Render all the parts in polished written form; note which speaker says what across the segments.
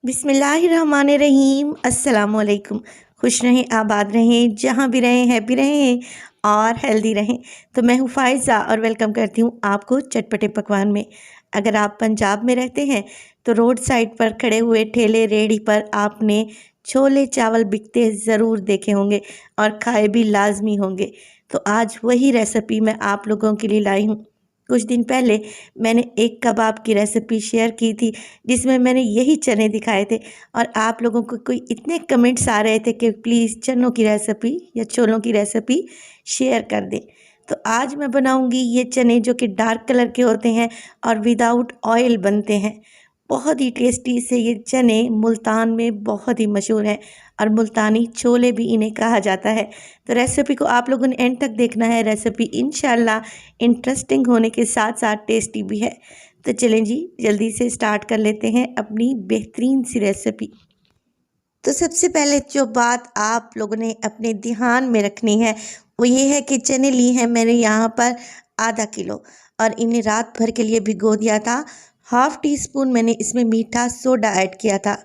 Speaker 1: बिस्मिल्लाहिर्रहमानिर्रहीम अस्सलाम वालेकुम। खुश रहें, आबाद रहें, जहाँ भी रहें हैप्पी रहें और हेल्दी रहें। तो मैं हूँ फ़ाइज़ा और वेलकम करती हूँ आपको चटपटे पकवान में। अगर आप पंजाब में रहते हैं तो रोड साइड पर खड़े हुए ठेले रेहड़ी पर आपने छोले चावल बिकते ज़रूर देखे होंगे और खाए भी लाजमी होंगे। तो आज वही रेसिपी मैं आप लोगों के लिए लाई हूँ। कुछ दिन पहले मैंने एक कबाब की रेसिपी शेयर की थी जिसमें मैंने यही चने दिखाए थे और आप लोगों को कोई इतने कमेंट्स आ रहे थे कि प्लीज़ चनों की रेसिपी या छोलों की रेसिपी शेयर कर दें। तो आज मैं बनाऊंगी ये चने जो कि डार्क कलर के होते हैं और विदाउट ऑयल बनते हैं। बहुत ही टेस्टी से ये चने मुल्तान में बहुत ही मशहूर हैं और मुल्तानी छोले भी इन्हें कहा जाता है। तो रेसिपी को आप लोगों ने एंड तक देखना है। रेसिपी इंशाल्लाह इंटरेस्टिंग होने के साथ साथ टेस्टी भी है। तो चलें जी, जल्दी से स्टार्ट कर लेते हैं अपनी बेहतरीन सी रेसिपी। तो सबसे पहले जो बात आप लोगों ने अपने ध्यान में रखनी है वो ये है कि चने ली हैं मैंने यहाँ पर आधा किलो और इन्हें रात भर के लिए भिगो दिया था। हाफ़ टी स्पून मैंने इसमें मीठा सोडा ऐड किया था।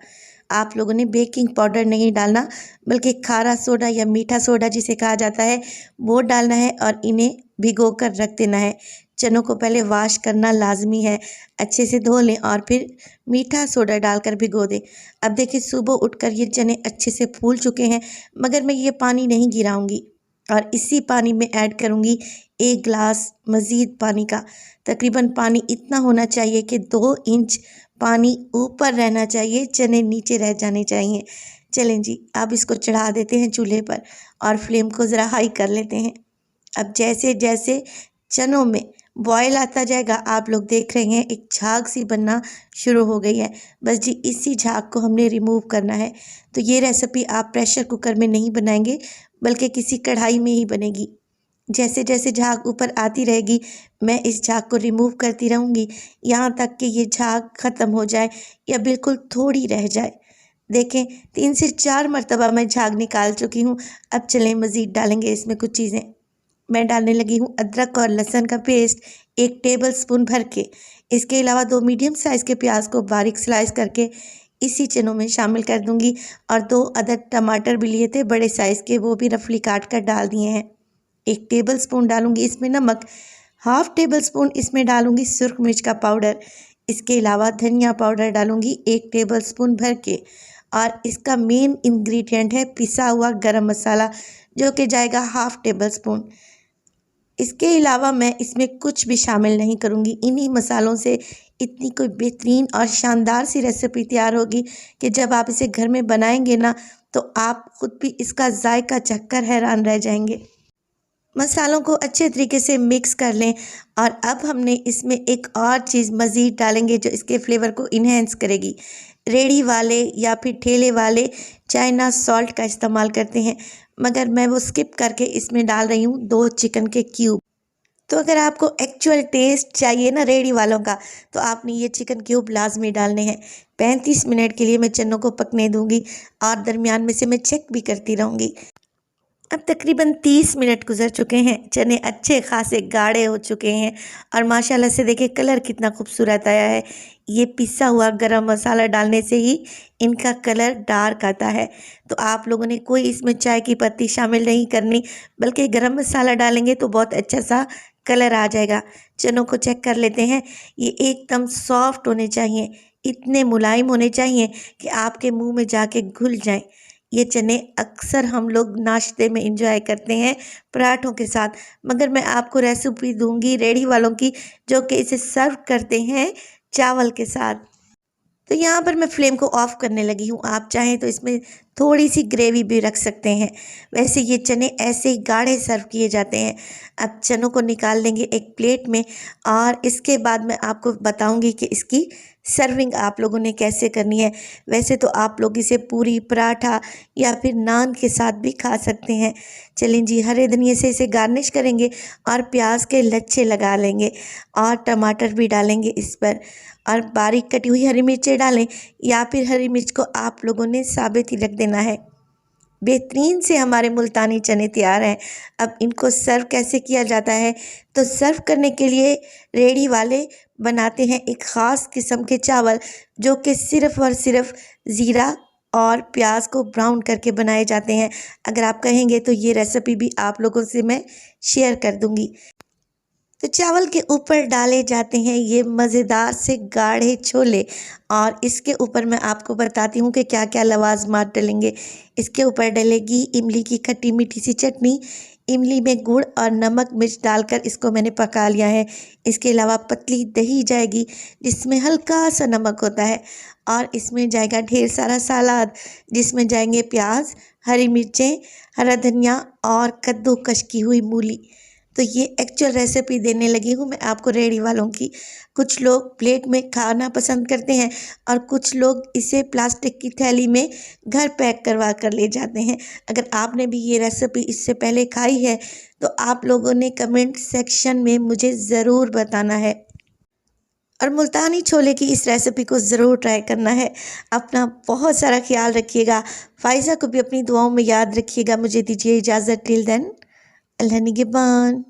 Speaker 1: आप लोगों ने बेकिंग पाउडर नहीं डालना बल्कि खारा सोडा या मीठा सोडा जिसे कहा जाता है वो डालना है और इन्हें भिगो कर रख देना है। चनों को पहले वॉश करना लाजमी है, अच्छे से धो लें और फिर मीठा सोडा डालकर भिगो दें। अब देखिए सुबह उठकर ये चने अच्छे से फूल चुके हैं मगर मैं ये पानी नहीं गिराऊंगी और इसी पानी में ऐड करूंगी 1 गिलास मज़ीद पानी का। तकरीबन पानी इतना होना चाहिए कि 2 इंच पानी ऊपर रहना चाहिए, चने नीचे रह जाने चाहिए। चलें जी, अब इसको चढ़ा देते हैं चूल्हे पर और फ्लेम को ज़रा हाई कर लेते हैं। अब जैसे जैसे चनों में बॉयल आता जाएगा आप लोग देख रहे हैं एक झाग सी बनना शुरू हो गई है। बस जी इसी झाग को हमने रिमूव करना है। तो ये रेसिपी आप प्रेशर कुकर में नहीं बनाएंगे बल्कि किसी कढ़ाई में ही बनेगी। जैसे जैसे झाग ऊपर आती रहेगी मैं इस झाग को रिमूव करती रहूँगी यहाँ तक कि ये झाग ख़त्म हो जाए या बिल्कुल थोड़ी रह जाए। देखें 3 से 4 मरतबा मैं झाग निकाल चुकी हूँ। अब चलें मज़ीद डालेंगे इसमें कुछ चीज़ें। मैं डालने लगी हूँ अदरक और लहसुन का पेस्ट 1 टेबल स्पून भर के। इसके अलावा 2 मीडियम साइज़ के प्याज को बारीक स्लाइस करके इसी चनों में शामिल कर दूंगी और 2 अदद टमाटर भी लिए थे बड़े साइज़ के, वो भी रफली काट कर डाल दिए हैं। 1 टेबल स्पून डालूंगी इसमें नमक, हाफ़ टेबल स्पून इसमें डालूंगी सुरख मिर्च का पाउडर। इसके अलावा धनिया पाउडर डालूंगी 1 टेबल स्पून भर के और इसका मेन इंग्रेडिएंट है पिसा हुआ गरम मसाला जो कि जाएगा हाफ़ टेबल स्पून। इसके अलावा मैं इसमें कुछ भी शामिल नहीं करूँगी। इन्हीं मसालों से इतनी कोई बेहतरीन और शानदार सी रेसिपी तैयार होगी कि जब आप इसे घर में बनाएंगे ना तो आप ख़ुद भी इसका जायका चखकर हैरान रह जाएंगे। मसालों को अच्छे तरीके से मिक्स कर लें और अब हमने इसमें एक और चीज़ मज़ीद डालेंगे जो इसके फ्लेवर को इन्हेंस करेगी। रेडी वाले या फिर ठेले वाले चाइना सॉल्ट का इस्तेमाल करते हैं मगर मैं वो स्किप करके इसमें डाल रही हूँ 2 चिकन के क्यूब। तो अगर आपको एक्चुअल टेस्ट चाहिए ना रेडी वालों का तो आपने ये चिकन क्यूब लाजमी डालने हैं। 35 मिनट के लिए मैं चनों को पकने दूंगी और दरमियान में से मैं चेक भी करती रहूँगी। अब तकरीबन 30 मिनट गुजर चुके हैं, चने अच्छे खासे गाढ़े हो चुके हैं और माशाल्लाह से देखिए कलर कितना खूबसूरत आया है। ये पिसा हुआ गरम मसाला डालने से ही इनका कलर डार्क आता है। तो आप लोगों ने कोई इसमें चाय की पत्ती शामिल नहीं करनी बल्कि गरम मसाला डालेंगे तो बहुत अच्छा सा कलर आ जाएगा। चनों को चेक कर लेते हैं, ये एकदम सॉफ्ट होने चाहिए, इतने मुलायम होने चाहिए कि आपके मुंह में जाके घुल जाएं। ये चने अक्सर हम लोग नाश्ते में इंजॉय करते हैं पराठों के साथ मगर मैं आपको रेसिपी दूंगी रेडी वालों की जो कि इसे सर्व करते हैं चावल के साथ। तो यहाँ पर मैं फ्लेम को ऑफ़ करने लगी हूँ। आप चाहें तो इसमें थोड़ी सी ग्रेवी भी रख सकते हैं। वैसे ये चने ऐसे ही गाढ़े सर्व किए जाते हैं। अब चनों को निकाल लेंगे एक प्लेट में और इसके बाद मैं आपको बताऊंगी कि इसकी सर्विंग आप लोगों ने कैसे करनी है। वैसे तो आप लोग इसे पूरी पराठा या फिर नान के साथ भी खा सकते हैं। चलें जी, हरे धनिए से इसे गार्निश करेंगे और प्याज के लच्छे लगा लेंगे और टमाटर भी डालेंगे इस पर और बारीक कटी हुई हरी मिर्चें डालें या फिर हरी मिर्च को आप लोगों ने साबित ही रख देना है। बेहतरीन से हमारे मुल्तानी चने तैयार हैं। अब इनको सर्व कैसे किया जाता है तो सर्व करने के लिए रेडी वाले बनाते हैं एक ख़ास किस्म के चावल, जो कि सिर्फ़ और सिर्फ ज़ीरा और प्याज को ब्राउन करके बनाए जाते हैं। अगर आप कहेंगे तो ये रेसिपी भी आप लोगों से मैं शेयर कर दूंगी। तो चावल के ऊपर डाले जाते हैं ये मज़ेदार से गाढ़े छोले, और इसके ऊपर मैं आपको बताती हूँ कि क्या क्या लवाजमात डलेंगे। इसके ऊपर डलेगी इमली की खट्टी मीठी सी चटनी। इमली में गुड़ और नमक मिर्च डालकर इसको मैंने पका लिया है। इसके अलावा पतली दही जाएगी जिसमें हल्का सा नमक होता है, और इसमें जाएगा ढेर सारा सलाद जिसमें जाएंगे प्याज, हरी मिर्चें, हरा धनिया और कद्दूकस की हुई मूली। तो ये एक्चुअल रेसिपी देने लगी हूँ मैं आपको रेडी वालों की। कुछ लोग प्लेट में खाना पसंद करते हैं और कुछ लोग इसे प्लास्टिक की थैली में घर पैक करवा कर ले जाते हैं। अगर आपने भी ये रेसिपी इससे पहले खाई है तो आप लोगों ने कमेंट सेक्शन में मुझे ज़रूर बताना है, और मुल्तानी छोले की इस रेसिपी को ज़रूर ट्राई करना है। अपना बहुत सारा ख्याल रखिएगा। फ़ाइज़ा को भी अपनी दुआओं में याद रखिएगा। मुझे दीजिए इजाज़त। टिल देन, अल्लाह निगहबान।